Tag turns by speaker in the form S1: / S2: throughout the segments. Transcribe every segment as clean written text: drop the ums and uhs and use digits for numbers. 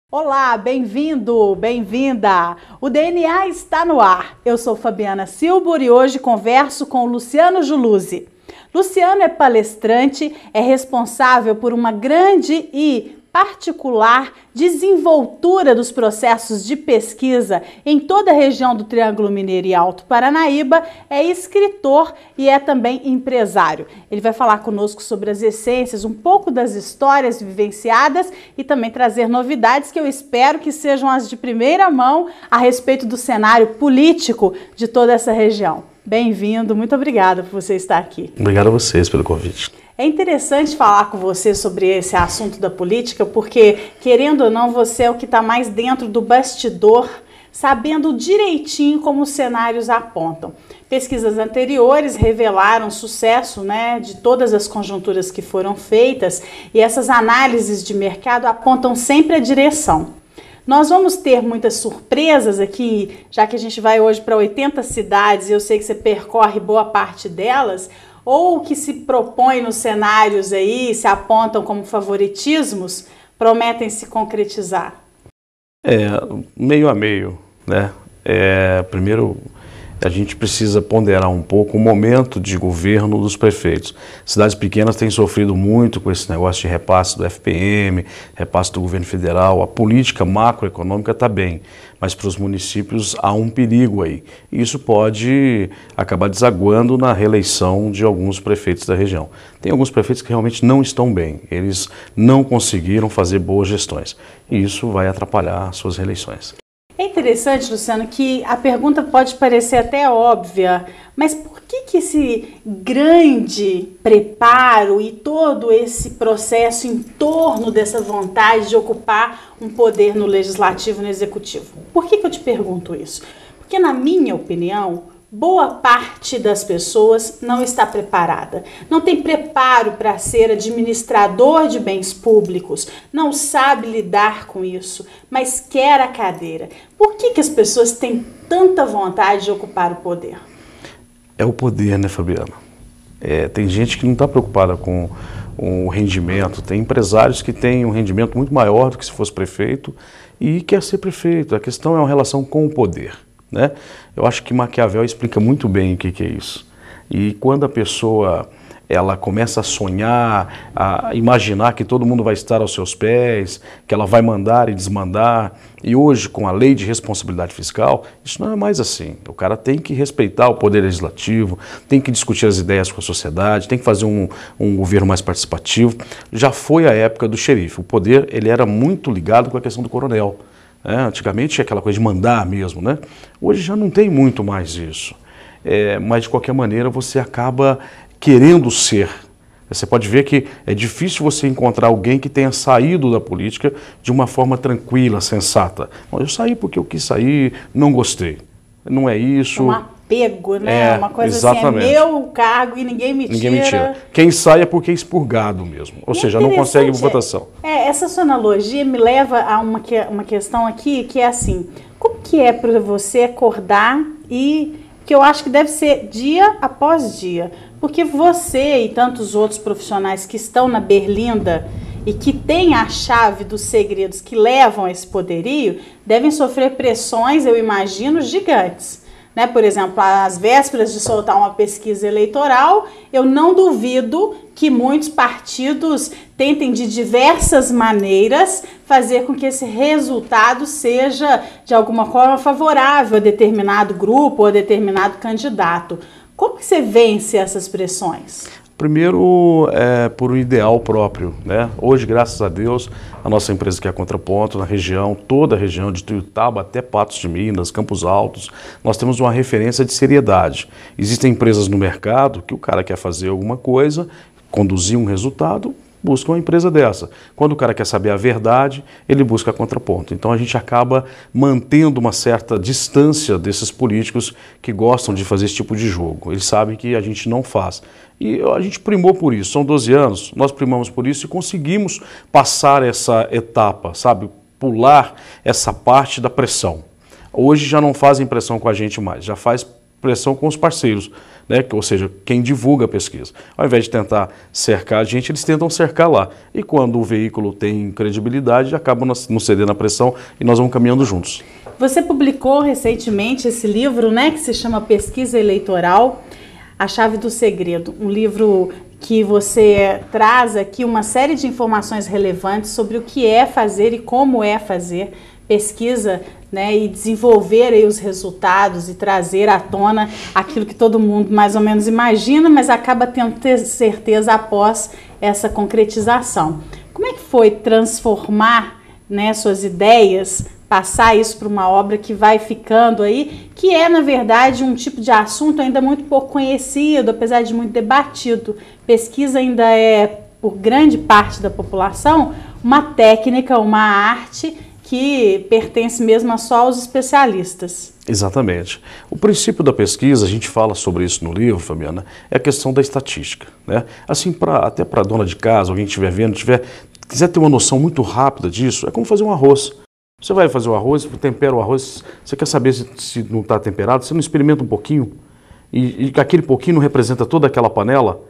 S1: Olá, bem-vindo, bem-vinda! O DNA está no ar. Eu sou Fabiana Silbur e hoje converso com o Luciano Giuluzzi. Luciano é palestrante, é responsável por uma grande e particular desenvoltura dos processos de pesquisa em toda a região do Triângulo Mineiro e Alto Paranaíba, é escritor e é também empresário. Ele vai falar conosco sobre as essências, um pouco das histórias vivenciadas e também trazer novidades que eu espero que sejam as de primeira mão a respeito do cenário político de toda essa região. Bem-vindo, muito obrigada por você estar aqui.
S2: Obrigado a vocês pelo convite.
S1: É interessante falar com você sobre esse assunto da política, porque, querendo ou não, você é o que está mais dentro do bastidor, sabendo direitinho como os cenários apontam. Pesquisas anteriores revelaram sucesso, de todas as conjunturas que foram feitas, e essas análises de mercado apontam sempre a direção. Nós vamos ter muitas surpresas aqui, já que a gente vai hoje para 80 cidades e eu sei que você percorre boa parte delas, ou que se propõe nos cenários aí, se apontam como favoritismos, prometem se concretizar?
S2: Meio a meio, né? Primeiro, a gente precisa ponderar um pouco o momento de governo dos prefeitos. Cidades pequenas têm sofrido muito com esse negócio de repasse do FPM, repasse do governo federal. A política macroeconômica está bem, mas para os municípios há um perigo aí. E isso pode acabar desaguando na reeleição de alguns prefeitos da região. Tem alguns prefeitos que realmente não estão bem, eles não conseguiram fazer boas gestões. E isso vai atrapalhar suas reeleições.
S1: É interessante, Luciano, que a pergunta pode parecer até óbvia, mas por que esse grande preparo e todo esse processo em torno dessa vontade de ocupar um poder no legislativo e no executivo? Por que eu te pergunto isso? Porque, na minha opinião, boa parte das pessoas não está preparada, não tem preparo para ser administrador de bens públicos, não sabe lidar com isso, mas quer a cadeira. Por que as pessoas têm tanta vontade de ocupar o poder?
S2: É o poder, né, Fabiana? Tem gente que não está preocupada com o rendimento, tem empresários que têm um rendimento muito maior do que se fosse prefeito e quer ser prefeito. A questão é uma relação com o poder, né? Eu acho que Maquiavel explica muito bem o que é isso. E quando a pessoa começa a sonhar, a imaginar que todo mundo vai estar aos seus pés, que ela vai mandar e desmandar, e hoje com a lei de responsabilidade fiscal, isso não é mais assim. O cara tem que respeitar o poder legislativo, tem que discutir as ideias com a sociedade, tem que fazer um governo mais participativo. Já foi a época do xerife. O poder ele era muito ligado com a questão do coronel. Antigamente tinha aquela coisa de mandar mesmo, né? Hoje já não tem muito mais isso. Mas de qualquer maneira você acaba querendo ser. Você pode ver que é difícil você encontrar alguém que tenha saído da política de uma forma tranquila, sensata. Bom, eu saí porque eu quis sair, não gostei. Não é isso.
S1: Um apego, né? Uma coisa
S2: exatamente.
S1: Assim, é meu cargo e ninguém me tira.
S2: Quem sai é porque é expurgado mesmo. Ou seja, não consegue votação.
S1: Essa sua analogia me leva a uma questão aqui, que é assim, como que é para você acordar e que eu acho que deve ser dia após dia, porque você e tantos outros profissionais que estão na berlinda e que têm a chave dos segredos que levam a esse poderio, devem sofrer pressões, eu imagino, gigantes. Por exemplo, às vésperas de soltar uma pesquisa eleitoral, eu não duvido que muitos partidos tentem de diversas maneiras fazer com que esse resultado seja, de alguma forma, favorável a determinado grupo ou a determinado candidato. Como que você vence essas pressões?
S2: Primeiro, por um ideal próprio, né? Hoje, graças a Deus, a nossa empresa que é a Contraponto, na região, toda a região de Tuiutaba até Patos de Minas, Campos Altos, nós temos uma referência de seriedade. Existem empresas no mercado que o cara quer fazer alguma coisa, conduzir um resultado, busca uma empresa dessa. Quando o cara quer saber a verdade, ele busca a Contraponto. Então a gente acaba mantendo uma certa distância desses políticos que gostam de fazer esse tipo de jogo. Eles sabem que a gente não faz. E a gente primou por isso. São 12 anos, nós primamos por isso e conseguimos passar essa etapa, sabe? Pular essa parte da pressão. Hoje já não fazem pressão com a gente mais, já faz pressão com os parceiros, né? Ou seja, quem divulga a pesquisa. Ao invés de tentar cercar a gente, eles tentam cercar lá. E quando o veículo tem credibilidade, acabam não cedendo à pressão e nós vamos caminhando juntos.
S1: Você publicou recentemente esse livro, né, que se chama Pesquisa Eleitoral, A Chave do Segredo, um livro que você traz aqui uma série de informações relevantes sobre o que é fazer e como é fazer pesquisa, né, e desenvolver aí os resultados e trazer à tona aquilo que todo mundo mais ou menos imagina, mas acaba tendo ter certeza após essa concretização. Como é que foi transformar, né, suas ideias, passar isso para uma obra que vai ficando aí, que é, na verdade, um tipo de assunto ainda muito pouco conhecido, apesar de muito debatido. Pesquisa ainda é, por grande parte da população, uma técnica, uma arte que pertence mesmo só aos especialistas.
S2: Exatamente. O princípio da pesquisa, a gente fala sobre isso no livro, Fabiana, é a questão da estatística, né? Assim, até para dona de casa, alguém que estiver vendo, quiser ter uma noção muito rápida disso, é como fazer um arroz. Você vai fazer o arroz, tempera o arroz, você quer saber se não está temperado, você não experimenta um pouquinho, e aquele pouquinho não representa toda aquela panela?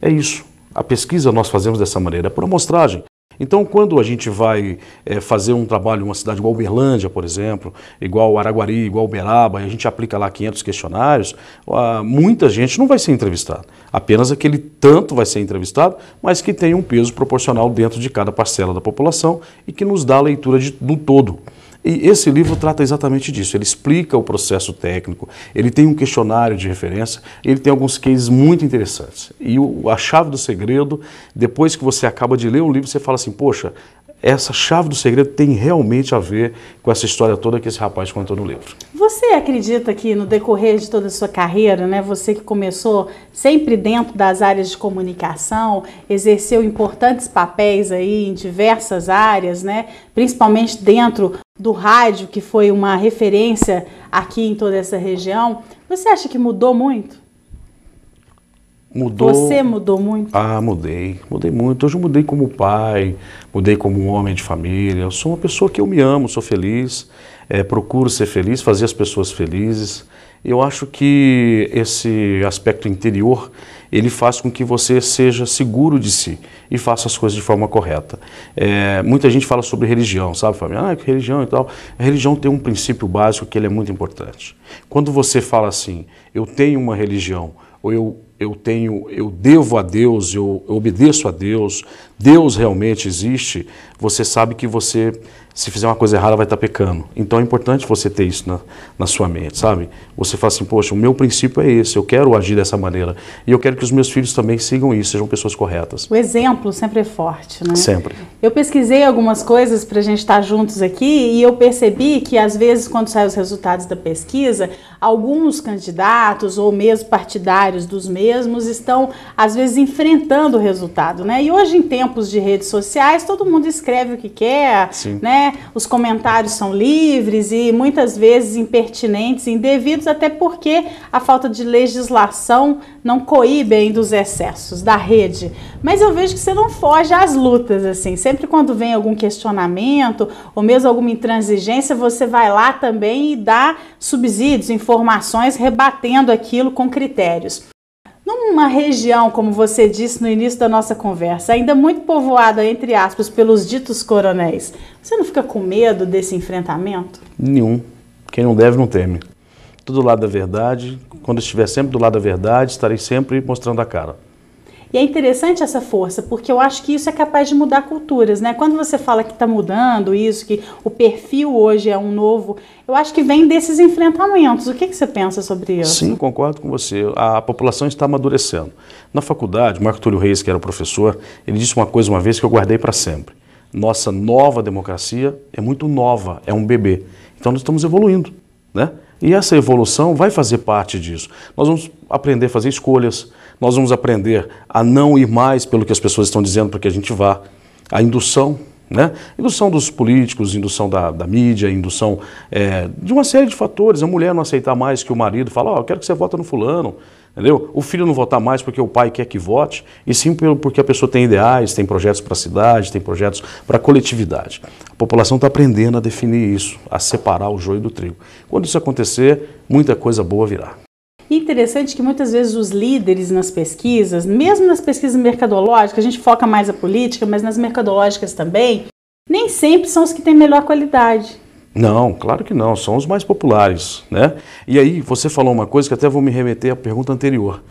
S2: É isso. A pesquisa nós fazemos dessa maneira, é por amostragem. Então, quando a gente vai fazer um trabalho em uma cidade igual Uberlândia, por exemplo, igual Araguari, igual Uberaba, e a gente aplica lá 500 questionários, muita gente não vai ser entrevistada. Apenas aquele tanto vai ser entrevistado, mas que tem um peso proporcional dentro de cada parcela da população e que nos dá a leitura do todo. E esse livro trata exatamente disso, ele explica o processo técnico, ele tem um questionário de referência, ele tem alguns cases muito interessantes. E a chave do segredo, depois que você acaba de ler o livro, você fala assim, poxa, essa chave do segredo tem realmente a ver com essa história toda que esse rapaz contou no livro.
S1: Você acredita que no decorrer de toda a sua carreira, né, você que começou sempre dentro das áreas de comunicação, exerceu importantes papéis aí em diversas áreas, né, principalmente dentro do rádio, que foi uma referência aqui em toda essa região, você acha que mudou muito?
S2: Mudou.
S1: Você mudou muito?
S2: Ah, mudei muito. Hoje eu mudei como pai, mudei como um homem de família. Eu sou uma pessoa que eu me amo, sou feliz, procuro ser feliz, fazer as pessoas felizes. Eu acho que esse aspecto interior, ele faz com que você seja seguro de si e faça as coisas de forma correta. Muita gente fala sobre religião, sabe, Fabiana? Que religião e tal. A religião tem um princípio básico que ele é muito importante. Quando você fala assim, eu tenho uma religião, ou eu devo a Deus, eu obedeço a Deus, Deus realmente existe, você sabe que você, se fizer uma coisa errada, vai estar pecando. Então é importante você ter isso na sua mente, sabe? Você fala assim, poxa, o meu princípio é esse, eu quero agir dessa maneira. E eu quero que os meus filhos também sigam isso, sejam pessoas corretas.
S1: O exemplo sempre é forte, né?
S2: Sempre.
S1: Eu pesquisei algumas coisas para a gente estar juntos aqui e eu percebi que, às vezes, quando saem os resultados da pesquisa, alguns candidatos ou mesmo partidários dos mesmos estão, às vezes, enfrentando o resultado, né? E hoje, em tempos de redes sociais, todo mundo escreve o que quer,
S2: Sim.
S1: né? Os comentários são livres e muitas vezes impertinentes, indevidos, até porque a falta de legislação não coíbe ainda os excessos da rede. Mas eu vejo que você não foge às lutas, assim. Sempre quando vem algum questionamento ou mesmo alguma intransigência, você vai lá também e dá subsídios, informações, rebatendo aquilo com critérios. Numa região, como você disse no início da nossa conversa, ainda muito povoada, entre aspas, pelos ditos coronéis, você não fica com medo desse enfrentamento?
S2: Nenhum. Quem não deve, não teme. Tudo do lado da verdade. Quando estiver sempre do lado da verdade, estarei sempre mostrando a cara.
S1: E é interessante essa força, porque eu acho que isso é capaz de mudar culturas, né? Quando você fala que está mudando isso, que o perfil hoje é um novo, eu acho que vem desses enfrentamentos. O que você pensa sobre isso?
S2: Sim, concordo com você. A população está amadurecendo. Na faculdade, Marco Túlio Reis, que era o professor, ele disse uma coisa uma vez que eu guardei para sempre. Nossa nova democracia é muito nova, é um bebê. Então nós estamos evoluindo, né? E essa evolução vai fazer parte disso. Nós vamos aprender a fazer escolhas, nós vamos aprender a não ir mais pelo que as pessoas estão dizendo para que a gente vá. A indução, né? Indução dos políticos, indução da mídia, indução de uma série de fatores. A mulher não aceitar mais que o marido fala, eu quero que você vote no fulano. Entendeu? O filho não votar mais porque o pai quer que vote, e sim porque a pessoa tem ideais, tem projetos para a cidade, tem projetos para a coletividade. A população está aprendendo a definir isso, a separar o joio do trigo. Quando isso acontecer, muita coisa boa virá.
S1: E interessante que muitas vezes os líderes nas pesquisas, mesmo nas pesquisas mercadológicas, a gente foca mais a política, mas nas mercadológicas também, nem sempre são os que têm melhor qualidade.
S2: Não, claro que não, são os mais populares, né? E aí, você falou uma coisa que até vou me remeter à pergunta anterior.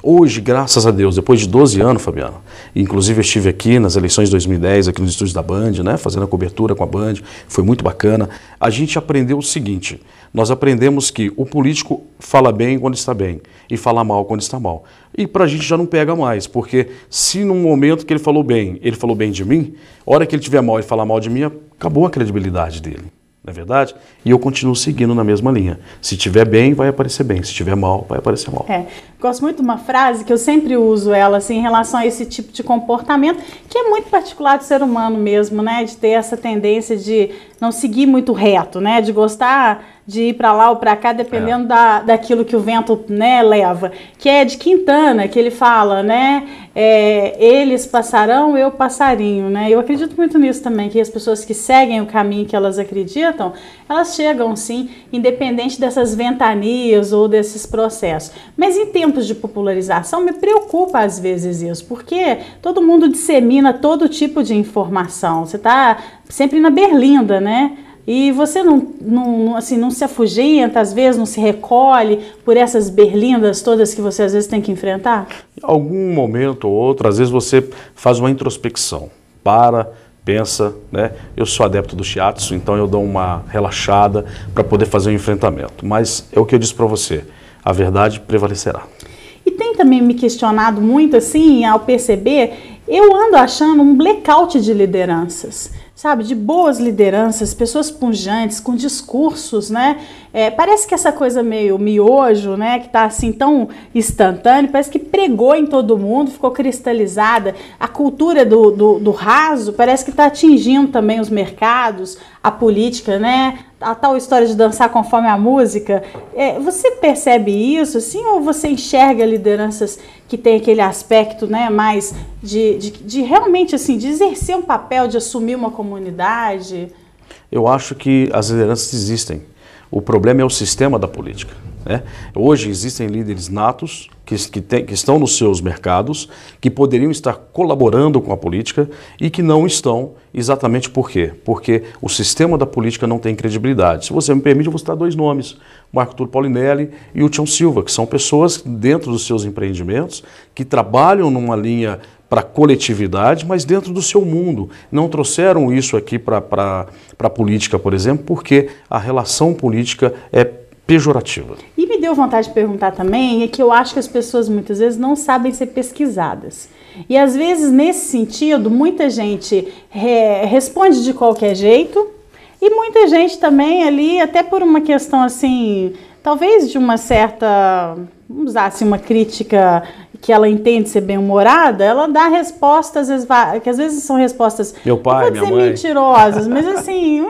S2: Hoje, graças a Deus, depois de 12 anos, Fabiana, inclusive eu estive aqui nas eleições de 2010, aqui nos estúdios da Band, né, fazendo a cobertura com a Band, foi muito bacana. A gente aprendeu o seguinte, nós aprendemos que o político fala bem quando está bem e fala mal quando está mal. E para a gente já não pega mais, porque se num momento que ele falou bem de mim, a hora que ele tiver mal e falar mal de mim, acabou a credibilidade dele. Não é verdade? E eu continuo seguindo na mesma linha. Se tiver bem, vai aparecer bem. Se tiver mal, vai aparecer mal.
S1: Gosto muito de uma frase que eu sempre uso ela assim, em relação a esse tipo de comportamento, que é muito particular do ser humano mesmo, né? De ter essa tendência de não seguir muito reto, né? De gostar de ir para lá ou para cá, dependendo daquilo que o vento, né, leva. Que é de Quintana, que ele fala, né? Eles passarão, eu passarinho, né? Eu acredito muito nisso também, que as pessoas que seguem o caminho que elas acreditam, elas chegam sim, independente dessas ventanias ou desses processos. Mas em tempos de popularização, me preocupa às vezes isso, porque todo mundo dissemina todo tipo de informação. Você está sempre na berlinda, né? E você não se afugenta, às vezes não se recolhe por essas berlindas todas que você às vezes tem que enfrentar?
S2: Em algum momento ou outro, às vezes você faz uma introspecção, pensa, né? Eu sou adepto do shiatsu, então eu dou uma relaxada para poder fazer um enfrentamento. Mas é o que eu disse para você, a verdade prevalecerá.
S1: E tem também me questionado muito assim, ao perceber, eu ando achando um blackout de lideranças. Sabe, de boas lideranças, pessoas pujantes, com discursos, né? Parece que essa coisa meio miojo, né? Que tá assim tão instantâneo, parece que pregou em todo mundo, ficou cristalizada. A cultura do raso parece que está atingindo também os mercados, a política, né? A tal história de dançar conforme a música. Você percebe isso, assim, ou você enxerga lideranças que tem aquele aspecto, né, mais de realmente, assim, de exercer um papel, de assumir uma comunidade?
S2: Eu acho que as lideranças existem. O problema é o sistema da política, né? Hoje existem líderes natos que estão nos seus mercados, que poderiam estar colaborando com a política e que não estão. Exatamente por quê? Porque o sistema da política não tem credibilidade. Se você me permite, eu vou citar dois nomes, Marco Túlio Paulinelli e o Tião Silva, que são pessoas dentro dos seus empreendimentos que trabalham numa linha para a coletividade, mas dentro do seu mundo. Não trouxeram isso aqui para a política, por exemplo, porque a relação política é pejorativa.
S1: E me deu vontade de perguntar também, é que eu acho que as pessoas muitas vezes não sabem ser pesquisadas. E às vezes, nesse sentido, muita gente responde de qualquer jeito e muita gente também ali, até por uma questão assim, talvez de uma certa, vamos usar assim, uma crítica que ela entende ser bem-humorada, ela dá respostas, que às vezes são respostas,
S2: meu pai,
S1: minha mãe, mentirosas, mas assim,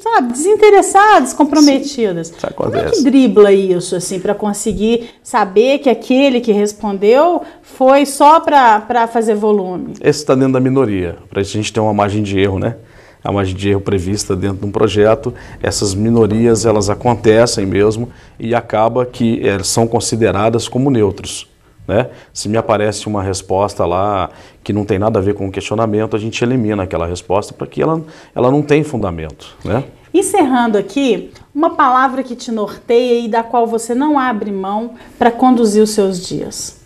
S1: sabe, desinteressadas, comprometidas. Como é que dribla isso, assim, para conseguir saber que aquele que respondeu foi só para fazer volume?
S2: Esse está dentro da minoria, para a gente ter uma margem de erro, né? A margem de erro prevista dentro de um projeto, essas minorias, elas acontecem mesmo e acaba que são consideradas como neutros, né? Se me aparece uma resposta lá que não tem nada a ver com o questionamento, a gente elimina aquela resposta para que ela não tem fundamento, né?
S1: Encerrando aqui, uma palavra que te norteia e da qual você não abre mão para conduzir os seus dias.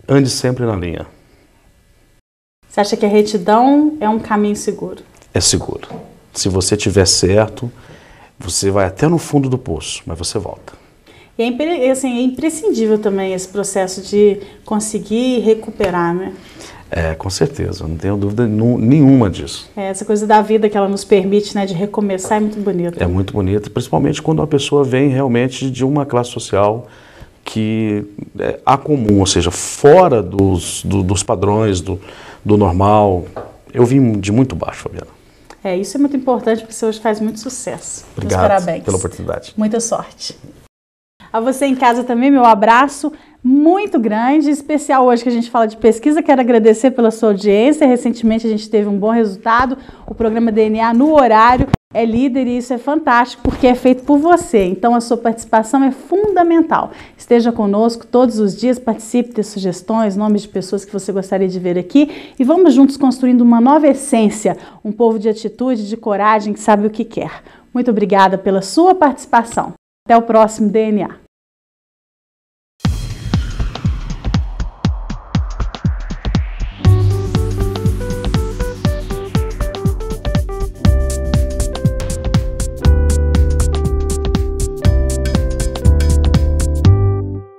S2: Ande sempre na linha.
S1: Você acha que a retidão é um caminho seguro?
S2: É seguro. Se você estiver certo, você vai até no fundo do poço, mas você volta.
S1: E é imprescindível também esse processo de conseguir recuperar, né?
S2: Com certeza, não tenho dúvida nenhuma disso.
S1: Essa coisa da vida que ela nos permite, né, de recomeçar é muito bonita.
S2: É muito bonita, principalmente quando a pessoa vem realmente de uma classe social que é comum, ou seja, fora dos padrões, do normal. Eu vim de muito baixo, Fabiana.
S1: Isso é muito importante porque você hoje faz muito sucesso.
S2: Obrigado.
S1: Meus parabéns
S2: Pela oportunidade.
S1: Muita sorte. A você em casa também, meu abraço muito grande, especial hoje que a gente fala de pesquisa. Quero agradecer pela sua audiência. Recentemente a gente teve um bom resultado, o programa DNA no horário. é líder e isso é fantástico porque é feito por você. Então a sua participação é fundamental. Esteja conosco todos os dias, participe, dê sugestões, nomes de pessoas que você gostaria de ver aqui e vamos juntos construindo uma nova essência, um povo de atitude, de coragem, que sabe o que quer. Muito obrigada pela sua participação. Até o próximo DNA.